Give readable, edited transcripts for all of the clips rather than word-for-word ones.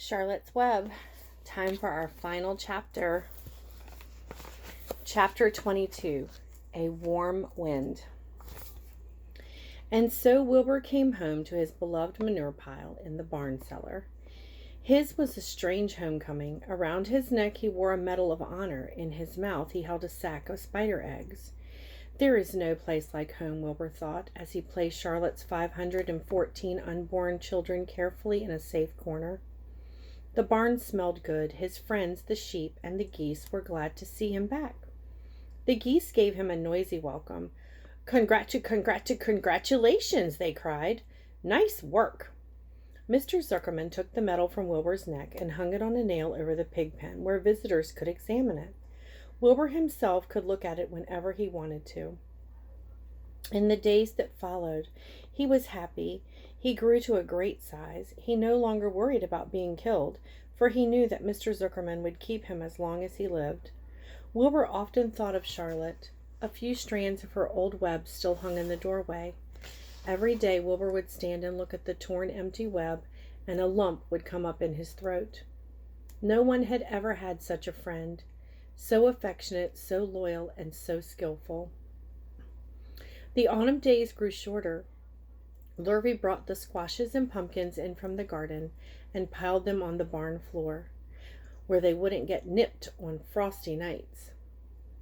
Charlotte's Web. Time for our final chapter. Chapter 22, A Warm Wind. And so Wilbur came home to his beloved manure pile in the barn cellar. His was a strange homecoming. Around his neck he wore a medal of honor. In his mouth he held a sack of spider eggs. There is no place like home, Wilbur thought, as he placed Charlotte's 514 unborn children carefully in a safe corner. The barn smelled good. His friends, the sheep and the geese, were glad to see him back. The geese gave him a noisy welcome. Congratulations, they cried. Nice work. Mr. Zuckerman took the medal from Wilbur's neck and hung it on a nail over the pig pen where visitors could examine it. Wilbur himself could look at it whenever he wanted to. In the days that followed, he was happy. He grew to a great size. He no longer worried about being killed, for he knew that Mr. Zuckerman would keep him as long as he lived. Wilbur often thought of Charlotte. A few strands of her old web still hung in the doorway. Every day Wilbur would stand and look at the torn, empty web, and a lump would come up in his throat. No one had ever had such a friend, so affectionate, so loyal, and so skillful. The autumn days grew shorter. Lurvy brought the squashes and pumpkins in from the garden and piled them on the barn floor, where they wouldn't get nipped on frosty nights.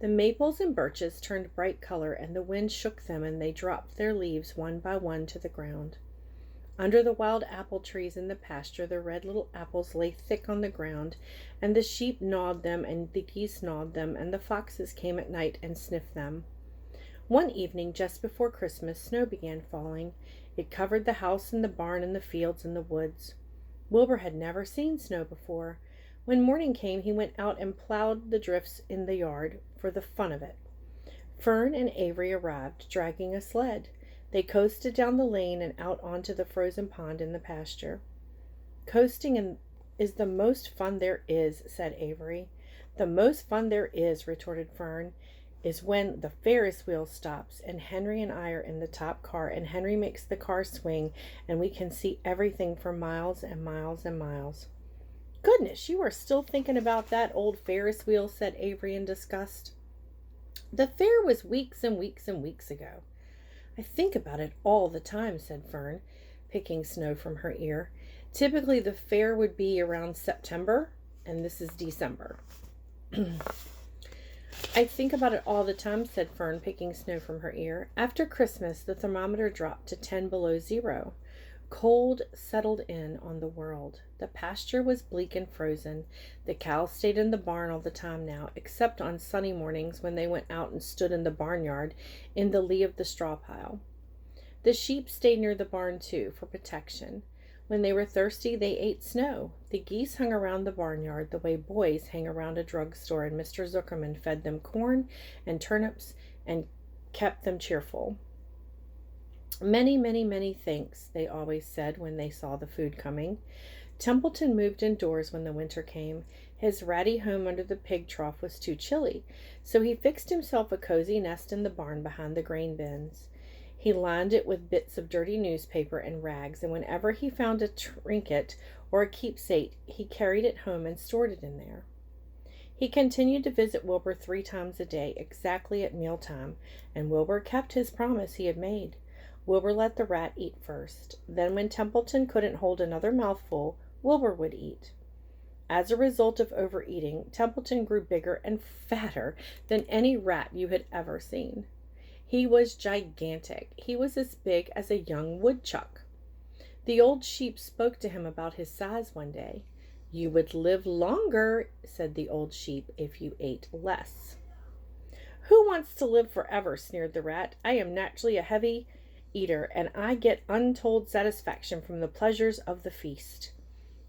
The maples and birches turned bright color, and the wind shook them, and they dropped their leaves one by one to the ground. Under the wild apple trees in the pasture, the red little apples lay thick on the ground, and the sheep gnawed them, and the geese gnawed them, and the foxes came at night and sniffed them. One evening, just before Christmas, snow began falling. It covered the house and the barn and the fields and the woods. Wilbur had never seen snow before. When morning came, he went out and plowed the drifts in the yard for the fun of it. Fern and Avery arrived, dragging a sled. They coasted down the lane and out onto the frozen pond in the pasture. Coasting is the most fun there is, said Avery. The most fun there is, retorted Fern, is when the Ferris wheel stops and Henry and I are in the top car and Henry makes the car swing and we can see everything for miles and miles and miles. Goodness, you are still thinking about that old Ferris wheel, said Avery in disgust. The fair was weeks and weeks and weeks ago. I think about it all the time, said Fern, picking snow from her ear. Typically the fair would be around September, and this is December. I think about it all the time, said Fern, picking snow from her ear. After Christmas, the thermometer dropped to 10 below zero. Cold settled in on the world. The pasture was bleak and frozen. The cows stayed in the barn all the time now, except on sunny mornings when they went out and stood in the barnyard in the lee of the straw pile. The sheep stayed near the barn, too, for protection. When they were thirsty, they ate snow. The geese hung around the barnyard the way boys hang around a drugstore, and Mr. Zuckerman fed them corn and turnips and kept them cheerful. Many, many, many thanks, they always said when they saw the food coming. Templeton moved indoors when the winter came. His ratty home under the pig trough was too chilly, so he fixed himself a cozy nest in the barn behind the grain bins. He lined it with bits of dirty newspaper and rags, and whenever he found a trinket or a keepsake, he carried it home and stored it in there. He continued to visit Wilbur 3 times a day, exactly at mealtime, and Wilbur kept his promise he had made. Wilbur let the rat eat first. Then when Templeton couldn't hold another mouthful, Wilbur would eat. As a result of overeating, Templeton grew bigger and fatter than any rat you had ever seen. He was gigantic. He was as big as a young woodchuck. The old sheep spoke to him about his size one day. You would live longer, said the old sheep, if you ate less. Who wants to live forever, sneered the rat. I am naturally a heavy eater, and I get untold satisfaction from the pleasures of the feast.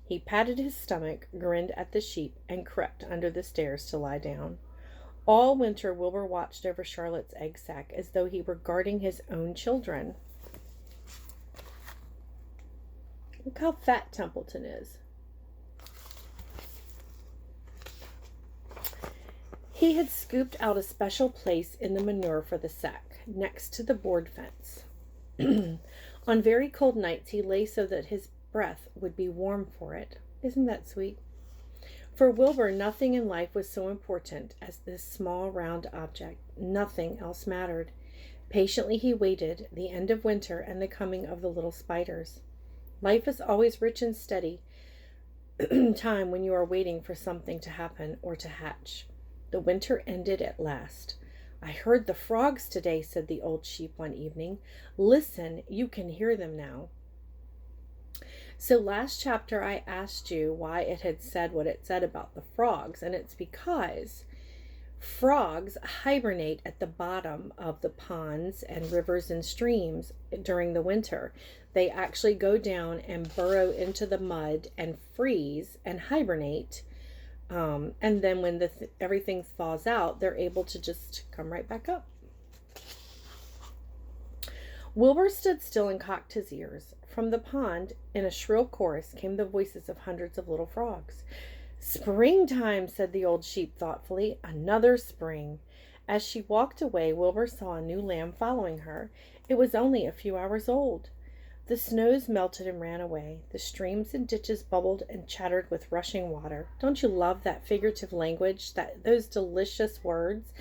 He patted his stomach, grinned at the sheep, and crept under the stairs to lie down. All winter, Wilbur watched over Charlotte's egg sack as though he were guarding his own children. Look how fat Templeton is. He had scooped out a special place in the manure for the sack, next to the board fence. On very cold nights, he lay so that his breath would be warm for it. Isn't that sweet? For Wilbur, nothing in life was so important as this small round object. Nothing else mattered. Patiently he waited the end of winter and the coming of the little spiders. Life is always rich and steady time when you are waiting for something to happen or to hatch. The winter ended at last. I heard the frogs today, said the old sheep one evening. Listen, you can hear them now. So last chapter I asked you why it had said what it said about the frogs, and it's because frogs hibernate at the bottom of the ponds and rivers and streams during the winter. They actually go down and burrow into the mud and freeze and hibernate. And then when everything thaws out, they're able to just come right back up. Wilbur stood still and cocked his ears. From the pond, in a shrill chorus, came the voices of hundreds of little frogs. Springtime, said the old sheep thoughtfully. Another spring. As she walked away, Wilbur saw a new lamb following her. It was only a few hours old. The snows melted and ran away. The streams and ditches bubbled and chattered with rushing water. Don't you love that figurative language, those delicious words?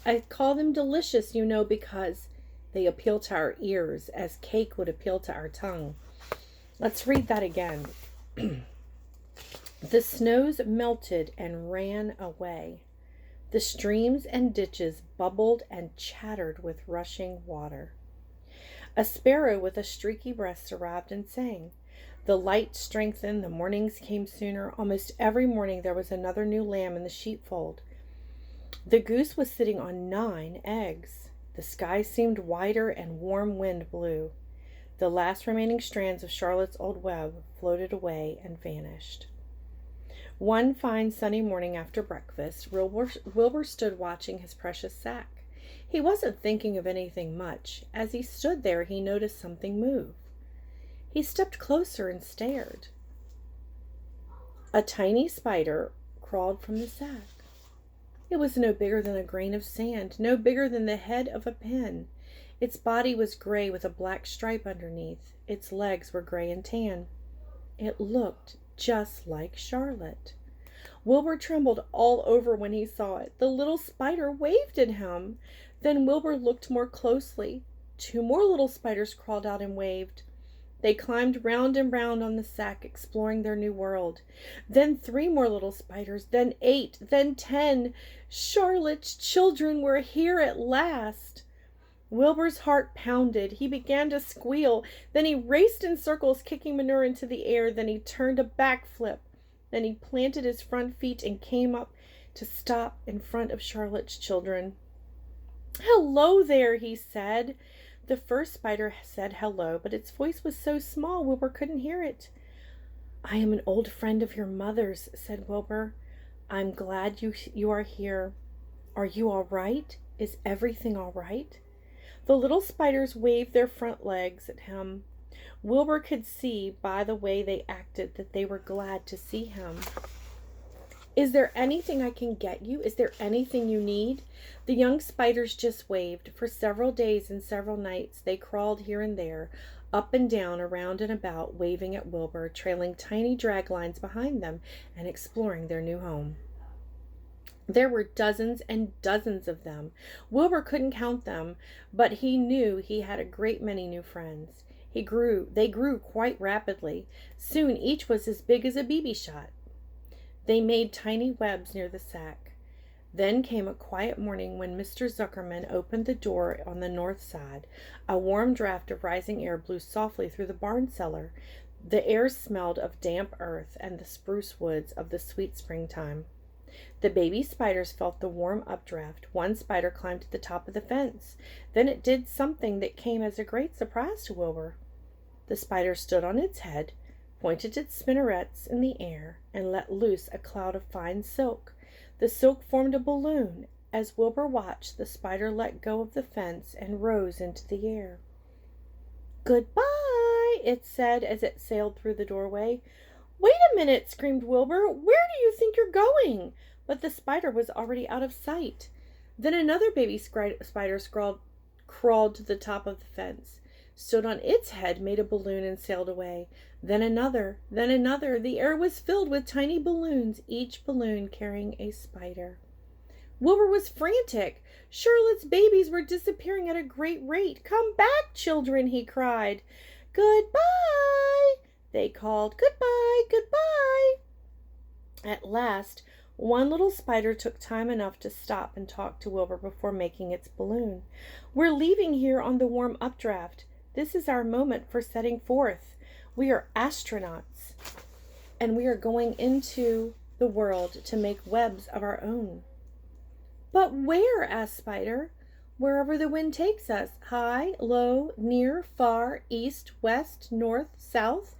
I call them delicious, because they appeal to our ears as cake would appeal to our tongue. Let's read that again. The snows melted and ran away. The streams and ditches bubbled and chattered with rushing water. A sparrow with a streaky breast arrived and sang. The light strengthened, the mornings came sooner. Almost every morning there was another new lamb in the sheepfold. The goose was sitting on 9 eggs. The sky seemed wider and warm wind blew. The last remaining strands of Charlotte's old web floated away and vanished. One fine sunny morning after breakfast, Wilbur stood watching his precious sack. He wasn't thinking of anything much. As he stood there, he noticed something move. He stepped closer and stared. A tiny spider crawled from the sack. It was no bigger than a grain of sand, no bigger than the head of a pin. Its body was gray with a black stripe underneath. Its legs were gray and tan. It looked just like Charlotte. Wilbur trembled all over when he saw it. The little spider waved at him. Then Wilbur looked more closely. 2 more little spiders crawled out and waved. They climbed round and round on the sack, exploring their new world. Then 3 more little spiders, then 8, then 10. Charlotte's children were here at last. Wilbur's heart pounded. He began to squeal. Then he raced in circles, kicking manure into the air. Then he turned a backflip. Then he planted his front feet and came up to stop in front of Charlotte's children. "Hello there," he said. The first spider said hello, but its voice was so small Wilbur couldn't hear it. "I am an old friend of your mother's," said Wilbur. "I'm glad you are here. Are you all right? Is everything all right?" The little spiders waved their front legs at him. Wilbur could see by the way they acted that they were glad to see him. "Is there anything I can get you? Is there anything you need?" The young spiders just waved. For several days and several nights they crawled here and there, up and down, around and about, waving at Wilbur, trailing tiny drag lines behind them and exploring their new home. There were dozens and dozens of them. Wilbur couldn't count them, but he knew he had a great many new friends. They grew quite rapidly. Soon each was as big as a BB shot. They made tiny webs near the sack. Then came a quiet morning when Mr. Zuckerman opened the door on the north side. A warm draft of rising air blew softly through the barn cellar. The air smelled of damp earth and the spruce woods of the sweet springtime. The baby spiders felt the warm updraft. One spider climbed to the top of the fence. Then it did something that came as a great surprise to Wilbur. The spider stood on its head, pointed its spinnerets in the air, and let loose a cloud of fine silk. The silk formed a balloon. As Wilbur watched, the spider let go of the fence and rose into the air. "Goodbye," it said as it sailed through the doorway. "Wait a minute," screamed Wilbur. "Where do you think you're going?" But the spider was already out of sight. Then another baby spider crawled to the top of the fence, stood on its head, made a balloon, and sailed away. Then another, then another. The air was filled with tiny balloons, each balloon carrying a spider. Wilbur was frantic. Charlotte's babies were disappearing at a great rate. "Come back, children," he cried. "Goodbye," they called. "Goodbye, goodbye." At last, one little spider took time enough to stop and talk to Wilbur before making its balloon. "We're leaving here on the warm updraft. This is our moment for setting forth. We are astronauts, and we are going into the world to make webs of our own." "But where?" asked Spider. "Wherever the wind takes us. High, low, near, far, east, west, north, south.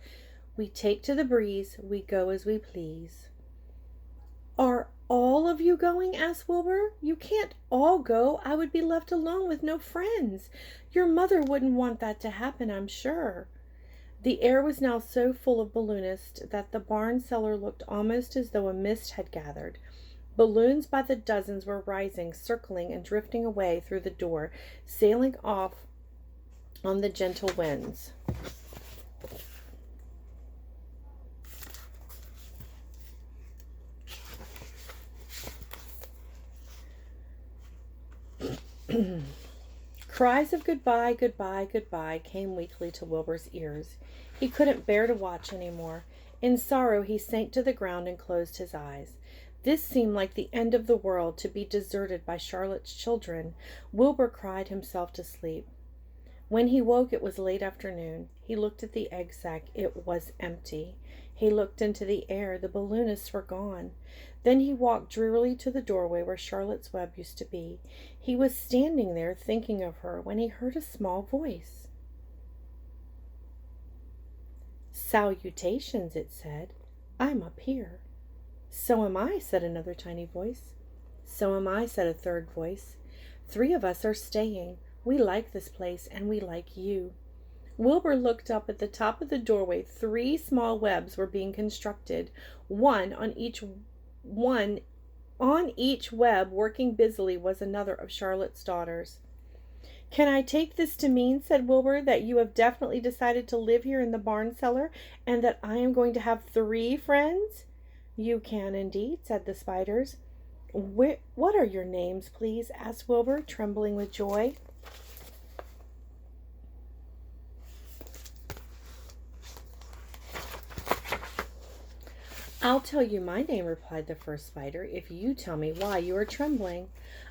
We take to the breeze. We go as we please." "Are all of you going?" asked Wilbur. "You can't all go. I would be left alone with no friends. Your mother wouldn't want that to happen, I'm sure." The air was now so full of balloonists that the barn cellar looked almost as though a mist had gathered. Balloons by the dozens were rising, circling, and drifting away through the door, sailing off on the gentle winds. Cries of "goodbye, goodbye, goodbye" came weakly to Wilbur's ears. He couldn't bear to watch any more. In sorrow he sank to the ground and closed his eyes. This seemed like the end of the world, to be deserted by Charlotte's children. Wilbur cried himself to sleep. When he woke, it was late afternoon. He looked at the egg sack. It was empty. He looked into the air. The balloonists were gone. Then he walked drearily to the doorway where Charlotte's web used to be. He was standing there thinking of her when he heard a small voice. "Salutations," it said. "I'm up here." "So am I," said another tiny voice. "So am I," said a third voice. "Three of us are staying. We like this place, and we like you." Wilbur looked up. At the top of the doorway, 3 small webs were being constructed, one on each web. Working busily was another of Charlotte's daughters. "Can I take this to mean," said Wilbur, "that you have definitely decided to live here in the barn cellar, and that I am going to have 3 friends?" "You can indeed," said the spiders. "What are your names, please?" asked Wilbur, trembling with joy. "I'll tell you my name," replied the first spider, "if you tell me why you are trembling."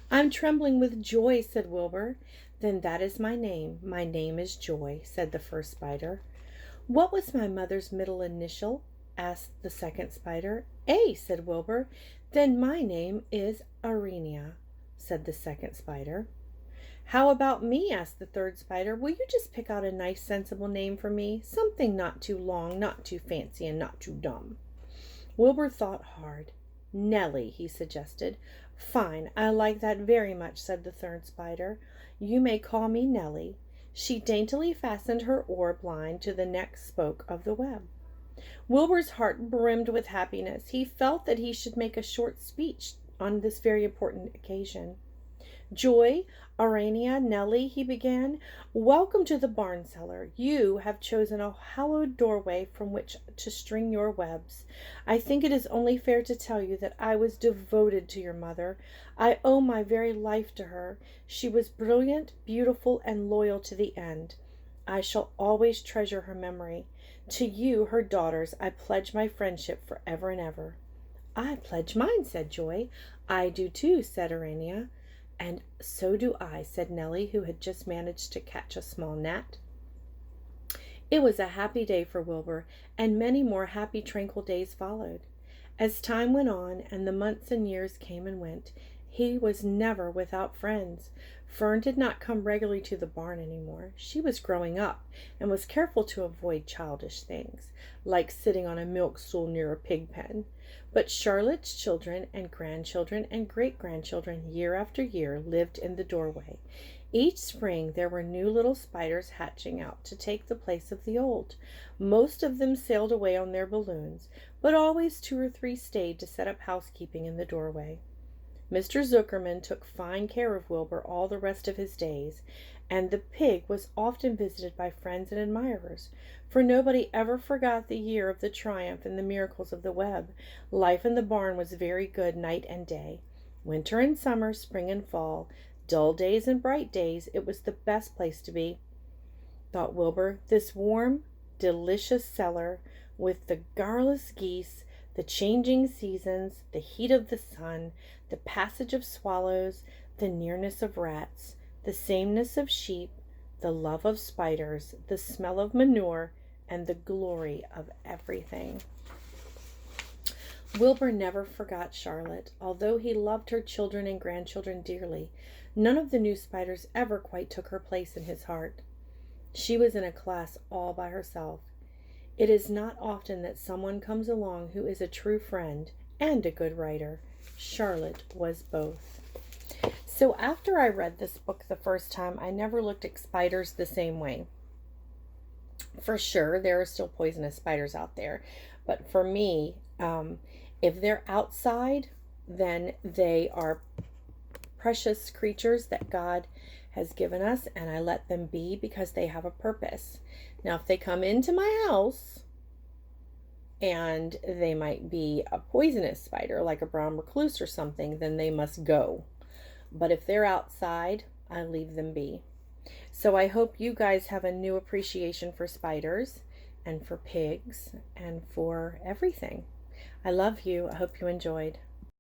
"I'm trembling with joy," said Wilbur. "Then that is my name. My name is Joy," said the first spider. "What was my mother's middle initial?" asked the second spider. "A," said Wilbur. "Then my name is Arenia," said the second spider. "How about me?" asked the third spider. "Will you just pick out a nice, sensible name for me? Something not too long, not too fancy, and not too dumb." Wilbur thought hard. "Nellie," he suggested. "Fine, I like that very much," said the third spider. "You may call me Nellie." She daintily fastened her orb line to the next spoke of the web. Wilbur's heart brimmed with happiness. He felt that he should make a short speech on this very important occasion. "Joy, Arania, Nellie," he began, "welcome to the barn cellar. You have chosen a hallowed doorway from which to string your webs. I think it is only fair to tell you that I was devoted to your mother. I owe my very life to her. She was brilliant, beautiful, and loyal to the end. I shall always treasure her memory. To you, her daughters, I pledge my friendship forever and ever." "I pledge mine," said Joy. "I do too," said Arania. "And so do I," said Nellie, who had just managed to catch a small gnat. It was a happy day for Wilbur, and many more happy, tranquil days followed. As time went on, and the months and years came and went, he was never without friends. Fern did not come regularly to the barn any more. She was growing up, and was careful to avoid childish things, like sitting on a milk stool near a pig pen. But Charlotte's children and grandchildren and great-grandchildren, year after year, lived in the doorway. Each spring there were new little spiders hatching out to take the place of the old. Most of them sailed away on their balloons, but always 2 or 3 stayed to set up housekeeping in the doorway. Mr. Zuckerman took fine care of Wilbur all the rest of his days. and the pig was often visited by friends and admirers, for nobody ever forgot the year of the triumph and the miracles of the web. Life in the barn was very good night and day. Winter and summer, spring and fall, dull days and bright days, it was the best place to be, thought Wilbur. This warm, delicious cellar, with the garrulous geese, the changing seasons, the heat of the sun, the passage of swallows, the nearness of rats, the sameness of sheep, the love of spiders, the smell of manure, and the glory of everything. Wilbur never forgot Charlotte. Although he loved her children and grandchildren dearly, none of the new spiders ever quite took her place in his heart. She was in a class all by herself. It is not often that someone comes along who is a true friend and a good writer. Charlotte was both. So after I read this book the first time, I never looked at spiders the same way. For sure, there are still poisonous spiders out there. But for me, if they're outside, then they are precious creatures that God has given us, and I let them be because they have a purpose. Now, if they come into my house, and they might be a poisonous spider, like a brown recluse or something, then they must go. But if they're outside, I leave them be. So I hope you guys have a new appreciation for spiders and for pigs and for everything. I love you. I hope you enjoyed.